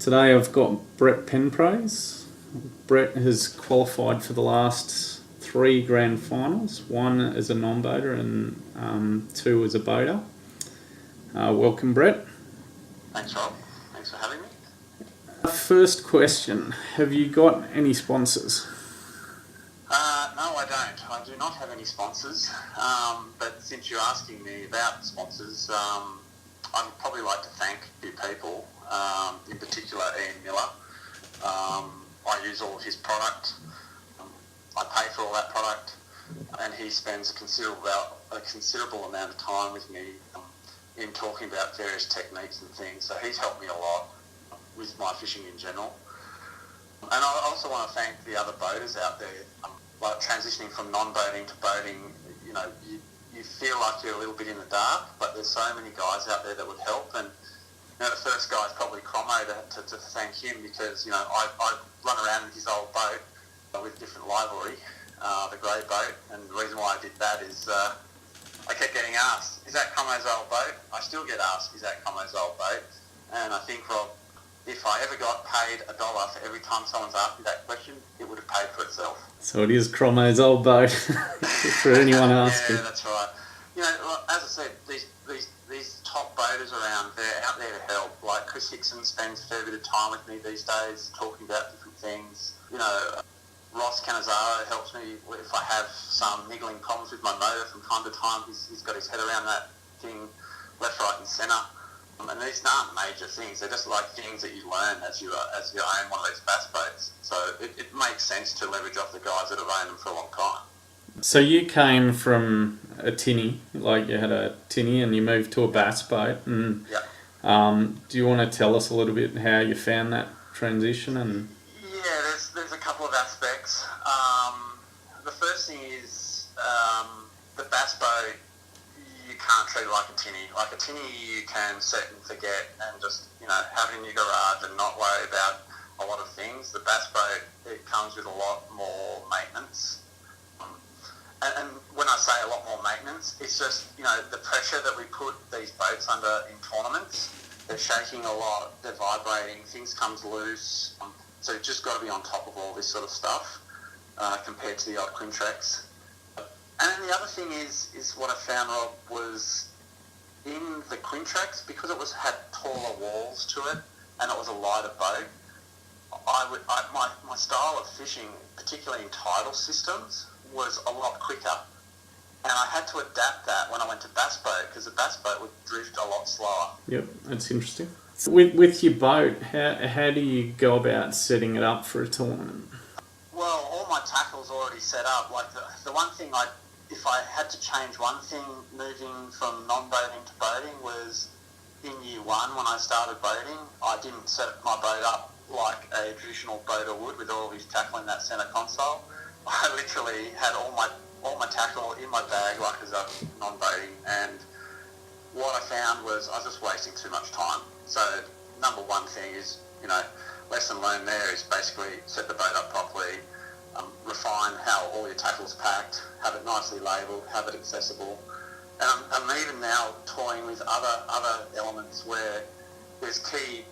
Today I've got Brett Penprase. Brett has qualified for the last 3 grand finals, 1 as a non-boater and 2 as a boater. Welcome, Brett. Thanks, Rob. Thanks for having me. First question, have you got any sponsors? No, I don't. I do not have any sponsors. But since you're asking me about sponsors, I'd probably like to thank a few people, in particular Ian Miller. I use all of his product. I pay for all that product, and he spends a considerable amount of time with me in talking about various techniques and things. So he's helped me a lot with my fishing in general. And I also want to thank the other boaters out there. Like transitioning from non-boating to boating, you feel like you're a little bit in the dark, but there's so many guys out there that would help. And the first guy is probably Cromo to thank him, because I run around in his old boat with different livery, the grey boat, and the reason why I did that is I kept getting asked, is that Cromo's old boat? I still get asked, is that Cromo's old boat? And I think, Rob, if I ever got paid $1 for every time someone's asked me that question, it would have paid for itself. So it is Cromo's old boat, for anyone asking. Yeah, that's right. As I said, these top boaters around, they're out there to help. Like Chris Hickson spends a fair bit of time with me these days, talking about different things. Ross Canizaro helps me if I have some niggling problems with my motor from time to time. He's got his head around that thing left, right and centre. And these aren't major things. They're just like things that you learn as you own one of these bass boats. So it makes sense to leverage off the guys that have owned them for a long time. So you came from a tinny, like you had a tinny and you moved to a bass boat. And do you want to tell us a little bit how you found that transition? And yeah, there's a couple of aspects. The first thing is the bass boat, you can't treat it like a tinny. Like a tinny, you can set and forget and just have it in your garage and not worry about a lot of things. The bass boat, it comes with a lot more maintenance. And when I say a lot more maintenance, it's just, the pressure that we put these boats under in tournaments. They're shaking a lot, they're vibrating, things comes loose. So you've just got to be on top of all this sort of stuff compared to the odd Quintrex. And then the other thing is what I found, Rob, was in the Quintrex, because it had taller walls to it and it was a lighter boat, my style of fishing, particularly in tidal systems, was a lot quicker. And I had to adapt that when I went to bass boat, because the bass boat would drift a lot slower. Yep, that's interesting. With your boat, how do you go about setting it up for a tournament? Well, all my tackle's already set up. Like the one thing if I had to change one thing moving from non-boating to boating was in year 1 when I started boating, I didn't set my boat up like a traditional boater would with all of his tackle in that centre console. I literally had all my tackle in my bag like as a non-boating, and what I found was I was just wasting too much time. So number one thing is, lesson learned there is basically set the boat up properly, refine how all your tackle's packed, have it nicely labelled, have it accessible. And I'm even now toying with other elements where there's key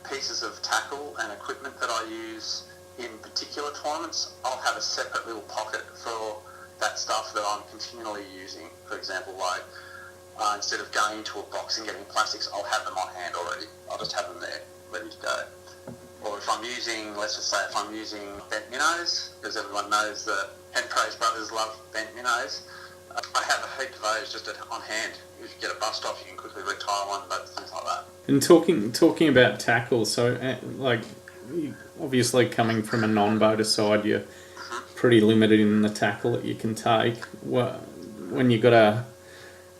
pieces of tackle and equipment that I use in particular tournaments. I'll have a separate little pocket for that stuff that I'm continually using. For example, like instead of going into a box and getting plastics, I'll have them on hand already. I'll just have them there, ready to go. Or if I'm using, let's just say if I'm using bent minnows, because everyone knows the Penprase brothers love bent minnows, I have a heap of those just on hand. If you get a bust off, you can quickly retire one, but things like that. And talking about tackle, so obviously coming from a non-boater side, you're pretty limited in the tackle that you can take. When you've got a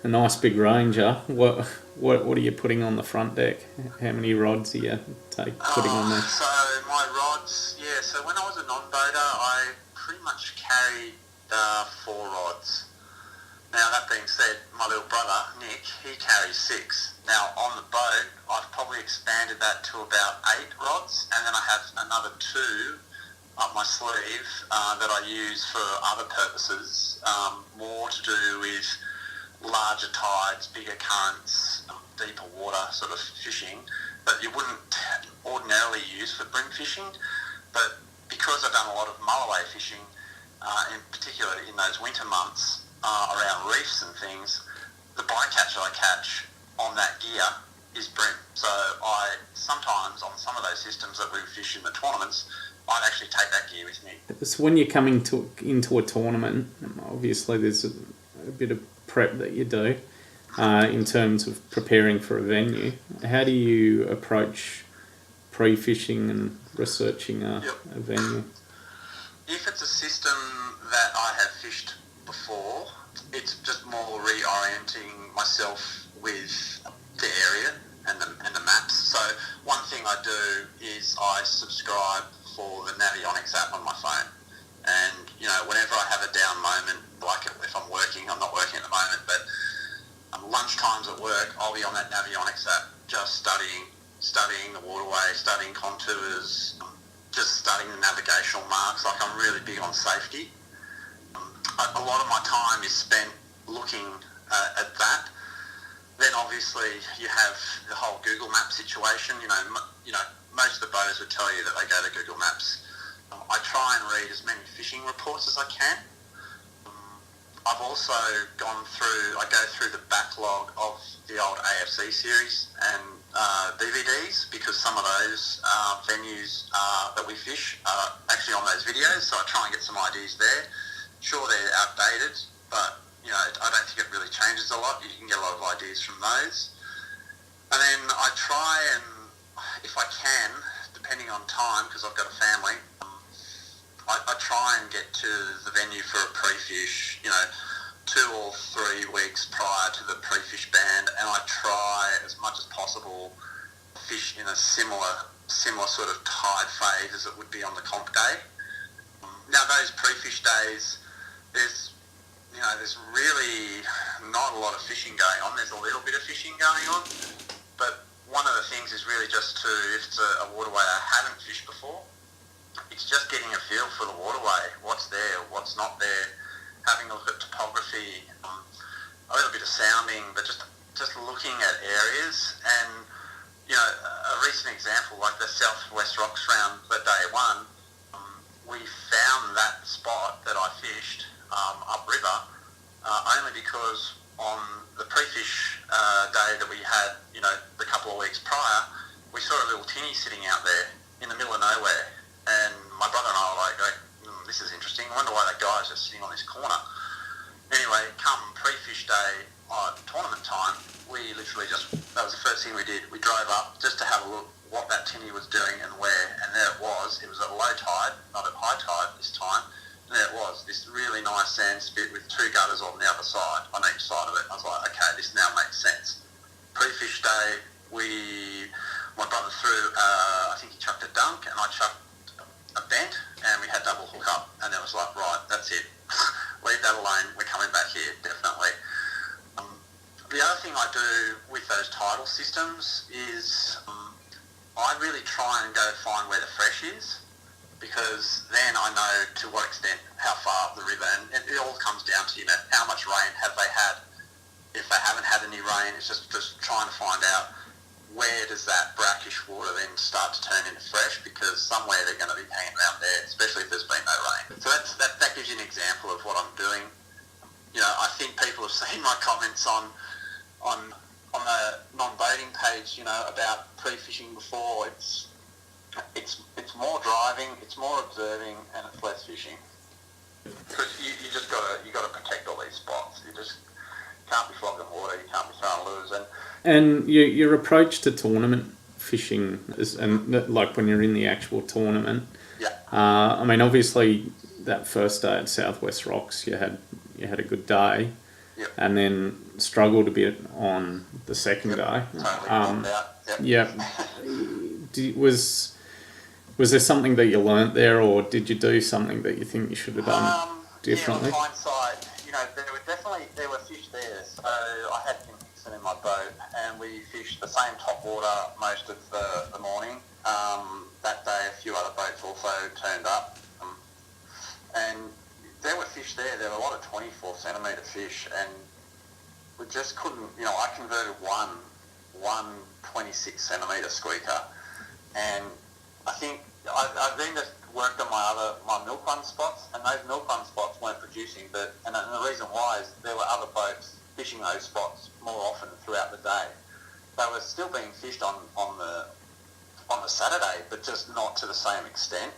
nice big Ranger, what are you putting on the front deck? How many rods are you putting on there? So my rods, so when I was a non-boater, I pretty much carried 4 rods. Now that being said, my little brother, Nick, he carries 6. Now on the boat, I've probably expanded that to about 8 rods, and then I have another 2 up my sleeve that I use for other purposes, more to do with larger tides, bigger currents, deeper water sort of fishing. But you wouldn't use for bream fishing, but because I've done a lot of mulloway fishing, in particular in those winter months around reefs and things, the bycatch that I catch on that gear is bream. So I sometimes, on some of those systems that we fish in the tournaments, I'd actually take that gear with me. So when you're coming into a tournament, obviously there's a bit of prep that you do in terms of preparing for a venue. How do you approach pre-fishing and researching a venue? If it's a system that I have fished before, it's just more reorienting myself with the area and the maps. So one thing I do is I subscribe for the Navionics app on my phone. And, whenever I have a down moment, like if I'm working, I'm not working at the moment, but lunch times at work, I'll be on that Navionics app just studying the waterway, studying contours, just studying the navigational marks. Like, I'm really big on safety. A lot of my time is spent looking at that. Then obviously you have the whole Google Maps situation. Most of the boaters would tell you that they go to Google Maps. I try and read as many fishing reports as I can. I've also I go through the backlog of the old AFC series and DVDs, because some of those venues that we fish are actually on those videos, so I try and get some ideas there. Sure, they're outdated, but I don't think it really changes a lot. You can get a lot of ideas from those. And then I try and, if I can, depending on time, because I've got a family, I try and get to the venue for a pre-fish, 2 or 3 weeks prior to the pre-fish band, and I try as much as possible fish in a similar sort of tide phase as it would be on the comp day. Now, those pre-fish days, there's really not a lot of fishing going on. There's a little bit of fishing going on, but one of the things is really just if it's a waterway I haven't fished before, it's just getting a feel for the waterway, what's there, what's not there, having a look at topography, a little bit of sounding, but just looking at areas. And a recent example, like the Southwest Rocks round, the day one, we found that spot that I fished upriver only because on the pre-fish day that we had, the couple of weeks prior, we saw a little tinny sitting out there in the middle of nowhere, and my brother and I were like, this is interesting. I wonder why that guy's just sitting on this corner. Anyway, come pre-fish day tournament time, we literally that was the first thing we did. We drove up just to have a look what that tinny was doing and where, and there it was. It was at low tide, not at high tide this time. And there it was, this really nice sand spit with 2 gutters on the other side, on each side of it. I was like, okay, this now makes sense. Pre-fish day, my brother threw, I think he chucked a dunk, and I chucked a bent, and we had double hook up, and it was like, right, that's it. Leave that alone. We're coming back here, definitely. The other thing I do with those tidal systems is I really try and go find where the fresh is, because then I know to what extent, how far up the river, and it all comes down to, how much rain have they had. If they haven't had any rain, it's just trying to find out where does that brackish water then start to turn into fresh, because somewhere they're going to be hanging around there, especially if there's been no rain. So that gives you an example of what I'm doing. I think people have seen my comments on the non-boating page, about pre-fishing before. It's more driving, it's more observing, and it's less fishing. Because you just got to protect all these spots. You just can't be flogging water, you can't be throwing lures. And your approach to tournament fishing is, and like when you're in the actual tournament. Yeah. Obviously that first day at Southwest Rocks, you had a good day. Yep. And then struggled a bit on the second day. Totally yep. Was there something that you learnt there, or did you do something that you think you should have done differently? Yeah, with hindsight, there were fish there. So I had Tim Hickson in my boat, and we fished the same top water most of the morning. That day, a few other boats also turned up, and there were fish there. There were a lot of 24 centimetre fish, and we just couldn't. I converted one 26 centimetre squeaker, and I think then just worked on my milk run spots, and those milk run spots weren't producing. And the reason why is there were other boats fishing those spots more often throughout the day. They were still being fished on the Saturday, but just not to the same extent.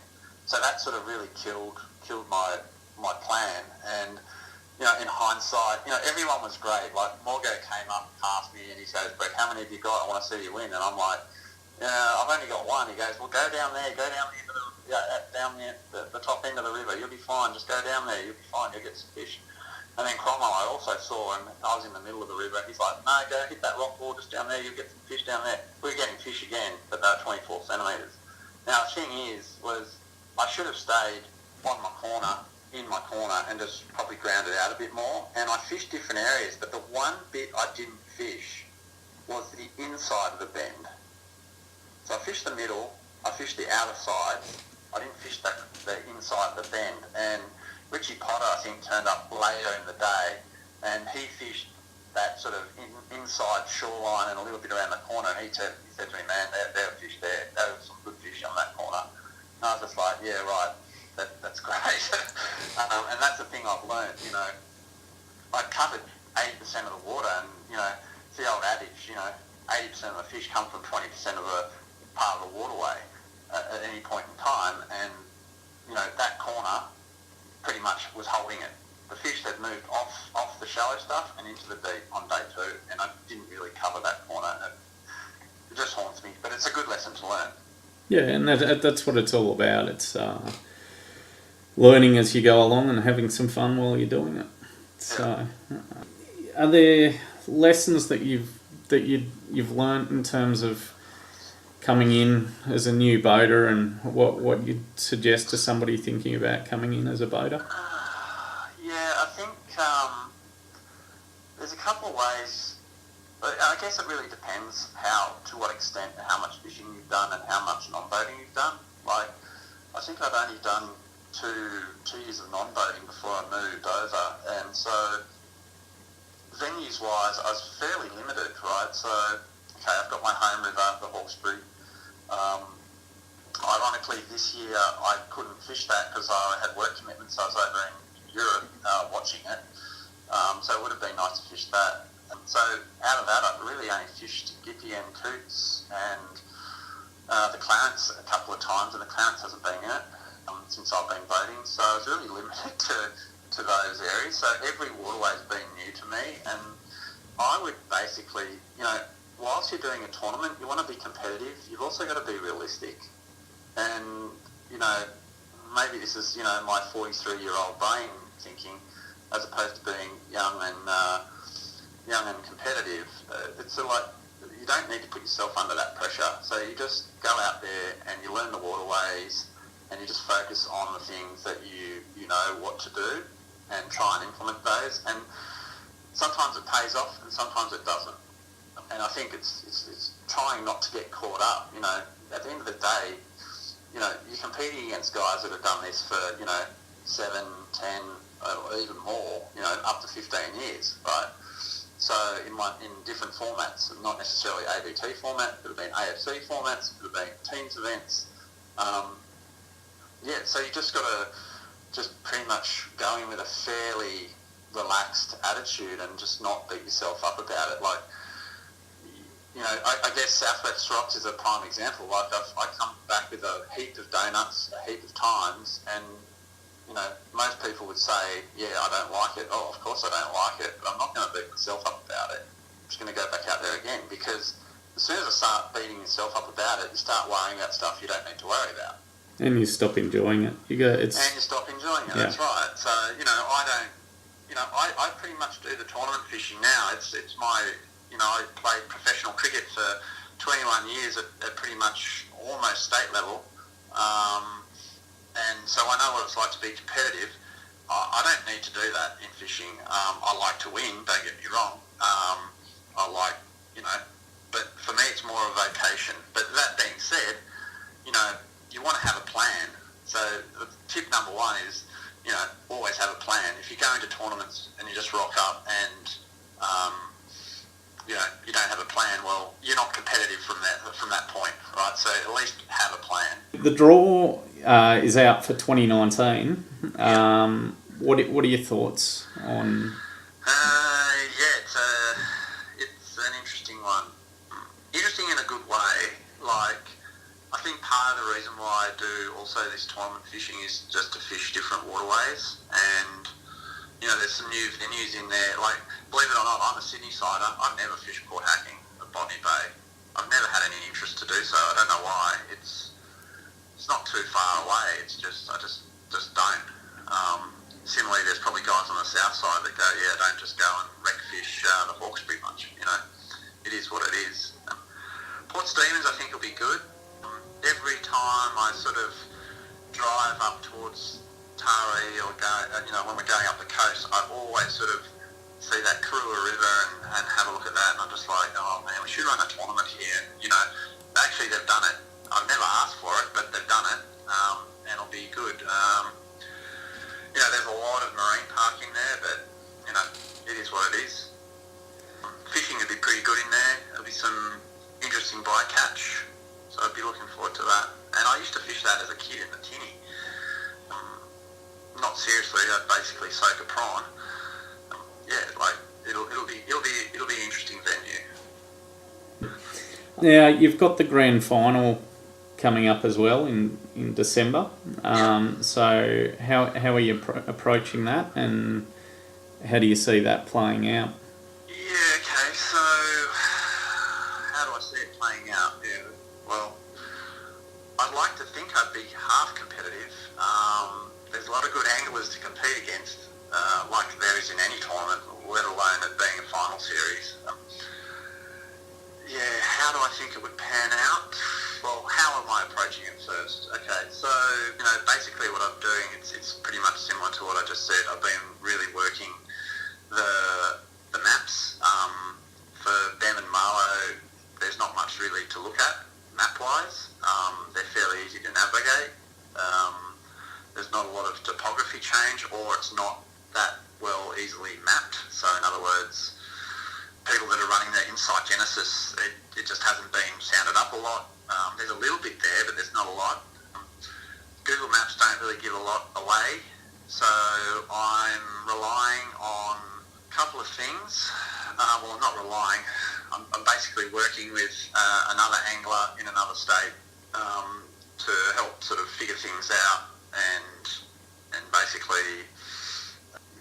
So that sort of really killed my plan. And in hindsight, everyone was great. Like Morgo came up past me and he goes, "Brett, how many have you got? I want to see you win." And I'm like, "I've only got one." He goes, "Well, go down there, down the top end of the river. You'll be fine. Just go down there. You'll be fine. You'll get some fish." And then Cromwell I also saw, and I was in the middle of the river. He's like, "No, go hit that rock wall just down there. You'll get some fish down there." We were getting fish again, but they're 24 centimetres. Now, the thing was I should have stayed in my corner, and just probably ground it out a bit more. And I fished different areas, but the one bit I didn't fish was the inside of the bend. So I fished the middle, I fished the outer side, I didn't fish the inside of the bend. And Richie Potter, I think, turned up later in the day, and he fished that sort of inside shoreline and a little bit around the corner, and he said to me, "Man, there were fish there. There was some good fish on that corner." And I was just like, "Yeah, right, that's great." And that's the thing I've learned, I covered 80% of the water, and, it's the old adage, 80% of the fish come from 20% of a part of the waterway at any point in time, and, that corner pretty much was holding it. The fish had moved off the shallow stuff and into the deep on day 2, and I didn't really cover that corner. It just haunts me, but it's a good lesson to learn. Yeah, and that's what it's all about. It's learning as you go along and having some fun while you're doing it. So, are there lessons that you've learnt in terms of coming in as a new boater, and what you'd suggest to somebody thinking about coming in as a boater? I think there's a couple of ways. I guess it really depends to what extent and how much fishing you've done and how much non-boating you've done. Like, I think I'd only done two years of non-boating before I moved over, and so venues-wise, I was fairly limited, right? So, okay, I've got my home river, the Hawkesbury. Ironically, this year I couldn't fish that because I had work commitments. I was over in Europe watching it, so it would have been nice to fish that. And so out of that, I've really only fished Gippy and Coots and the Clarence a couple of times, and the Clarence hasn't been in it since I've been boating. So I was really limited to those areas. So every waterway's been new to me, and I would basically, whilst you're doing a tournament, you want to be competitive. You've also got to be realistic. And, maybe this is, my 43-year-old brain thinking, as opposed to being young and competitive. It's sort of like, you don't need to put yourself under that pressure. So you just go out there and you learn the waterways, and you just focus on the things that you know what to do and try and implement those. And sometimes it pays off and sometimes it doesn't. And I think it's trying not to get caught up. At the end of the day, you're competing against guys that have done this for, 7, 10, or even more, up to 15 years, right? So in different formats, not necessarily ABT format, it could have been AFC formats, it could have been teams events. So you just got to just pretty much go in with a fairly relaxed attitude and just not beat yourself up about it. Like, I guess Southwest Rocks is a prime example. Like, I come back with a heap of donuts, a heap of times, and, most people would say, "Yeah, I don't like it." Oh, of course I don't like it, but I'm not going to beat myself up about it. I'm just going to go back out there again, because as soon as I start beating yourself up about it, you start worrying about stuff you don't need to worry about. And you stop enjoying it. And you stop enjoying it, yeah. That's right. So, I pretty much do the tournament fishing now. It's my... I played professional cricket for 21 years at pretty much almost state level, and so I know what it's like to be competitive. I don't need to do that in fishing. I like to win, don't get me wrong. I like, but for me it's more a vocation. But that being said, you want to have a plan. So tip number 1 is, always have a plan. If you go into tournaments and you just rock up and you don't have a plan, well, you're not competitive from that point, right? So at least have a plan. The draw is out for 2019. What are your thoughts on? It's an interesting one. Interesting in a good way. Like, I think part of the reason why I do also this tournament fishing is just to fish different waterways, and there's some new venues in there. Like, believe it or not, I'm a Sydney sider. I've never fished Port Hacking at Botany Bay. I've never had any interest to do so. I don't know why. It's not too far away. It's just I just don't. Similarly, there's probably guys on the south side that go, don't just go and wreck fish the Hawkesbury much. It is what it is. Port Stephens, I think, will be good. Every time I sort of drive up towards Taree or go, when we're going up the coast, I always sort of see that Coorua River and have a look at that, and I'm just like, oh man, we should run a tournament here. Actually they've done it. I've never asked for it, but they've done it, and it'll be good. There's a lot of marine parking there, but it is what it is. Fishing would be pretty good in there. There'll be some interesting bycatch, so I'd be looking forward to that. And I used to fish that as a kid in the tinny. Not seriously, I'd basically soak a prawn. It'll be an interesting venue. Now you've got the grand final coming up as well in December. So how are you approaching that, and how do you see that playing out? Yeah. Okay. So how do I see it playing out? Yeah. Well, I'd like to think I'd be half competitive. There's a lot of good anglers to compete against, like there is in any tournament, let alone it being a final series. How do I think it would pan out? Well, how am I approaching it first? Okay, so, basically what I'm doing, it's pretty much similar to what I just said. I've been really working the maps. For Bem and Marlow, there's not much really to look at, map-wise. They're fairly easy to navigate. There's not a lot of topography change, or it's not that well easily mapped. So in other words, people that are running their Insight Genesis, it just hasn't been sounded up a lot. There's a little bit there, but there's not a lot. Google Maps don't really give a lot away, so I'm relying on a couple of things. Well, I'm not relying. I'm basically working with another angler in another state to help sort of figure things out and basically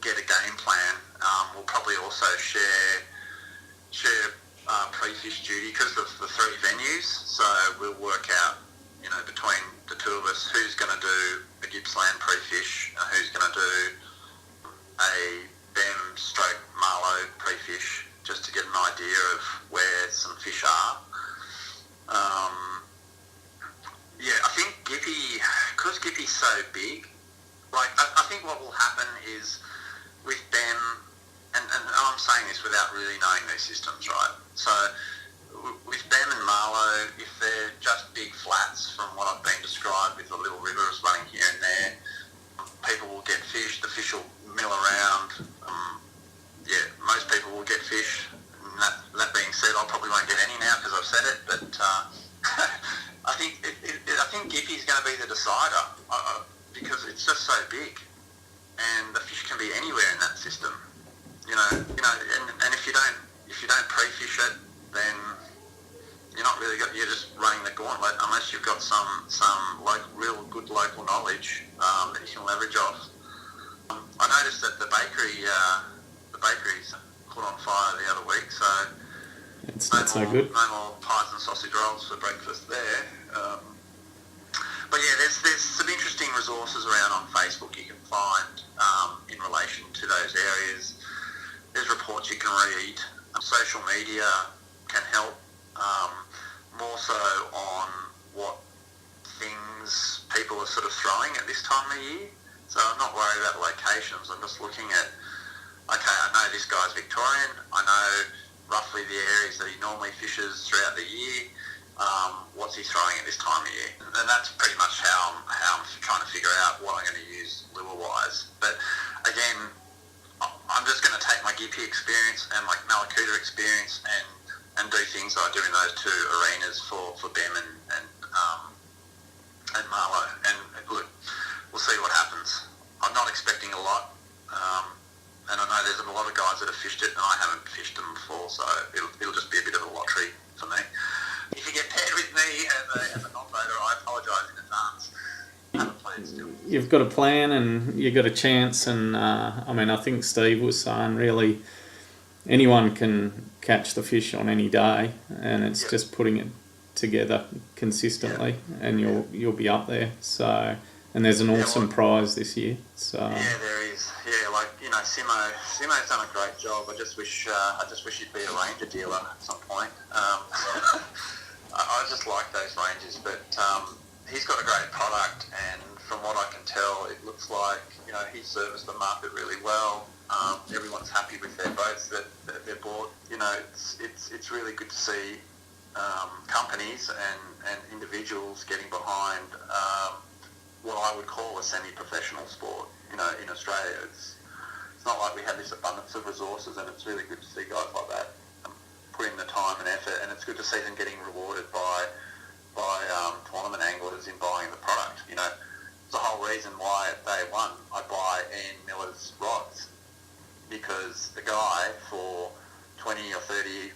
get a game plan. We'll probably also share pre-fish duty because of the three venues, so we'll work out, between the two of us, who's going to do a Gippsland pre-fish and who's going to do a Bem/Marlow pre-fish, just to get an idea of where some fish are. I think Gippy, because Gippy's so big, I think what will happen is with Bem, and I'm saying this without really knowing their systems, right? So with Bem and Marlow, if they're just big flats from what I've been described with the little rivers running here and there, people will get fish, the fish will mill around. Most people will get fish. And that being said, I probably won't get any now because I've said it, but I think Gippy's going to be the decider because it's just so big, and the fish can be anywhere in that system. And if you don't pre-fish it, then you're just running the gauntlet unless you've got some real good local knowledge that you can leverage off. I noticed that the bakery's caught on fire the other week, so it's not so good. No more pies and sausage rolls for breakfast there. But there's some interesting resources around on Facebook you can find in relation to those areas. There's reports you can read. Social media can help, more so on what things people are sort of throwing at this time of year. So I'm not worried about locations. I'm just looking at, okay, I know this guy's Victorian. I know roughly the areas that he normally fishes throughout the year. What's he throwing at this time of year? And that's pretty much how I'm trying to figure out what I'm going to use lure-wise. But again, I'm just going to take my Gippy experience and my Malakuta experience and do things that I do in those two arenas for Bem and Marlow. And look, you've got a plan and you've got a chance. And I mean, I think Steve was saying really anyone can catch the fish on any day, and it's just putting it together consistently, and you'll be up there. So, and there's an awesome prize this year. So yeah, there is. Yeah, like Simo's done a great job. I just wish he'd be a Ranger dealer at some point. I just like those Rangers, but he's got a great product, and from what I can tell, it looks like he serviced the market really well. Everyone's happy with their boats that they're bought. It's really good to see companies and individuals getting behind what I would call a semi-professional sport. In Australia, it's not like we have this abundance of resources, and it's really good to see guys like that put in the time and effort, and it's good to see them getting rewarded by tournament anglers in buying the product. It's the whole reason why at day one I buy Ian Miller's rods, because the guy for 20 or 30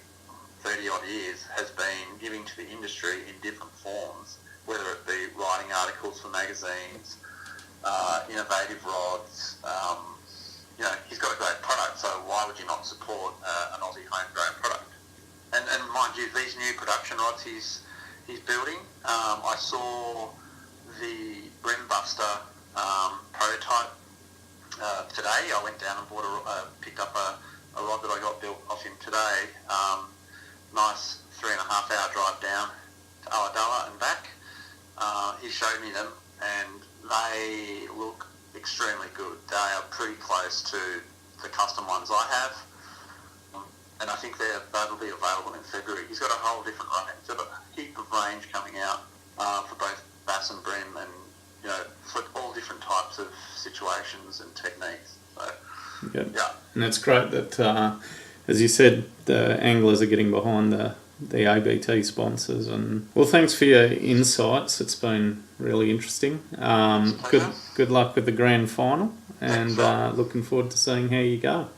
odd years has been giving to the industry in different forms, whether it be writing articles for magazines, innovative rods. He's got a great product, so why would you not support an Aussie homegrown product? And mind you, these new production rods he's building, I saw the Brimbuster prototype today. I went down and picked up a rod that I got built off him today. Nice 3.5 hour drive down to Ulladulla and back. He showed me them, and they look extremely good. They are pretty close to the custom ones I have, and I think that'll be available in February. He's got a whole different range. He's got a heap of range coming out for both bass and brim, and for all different types of situations and techniques. So, yeah. And it's great that, as you said, the anglers are getting behind the ABT sponsors. And well, thanks for your insights. It's been really interesting. Good luck with the grand final, and looking forward to seeing how you go.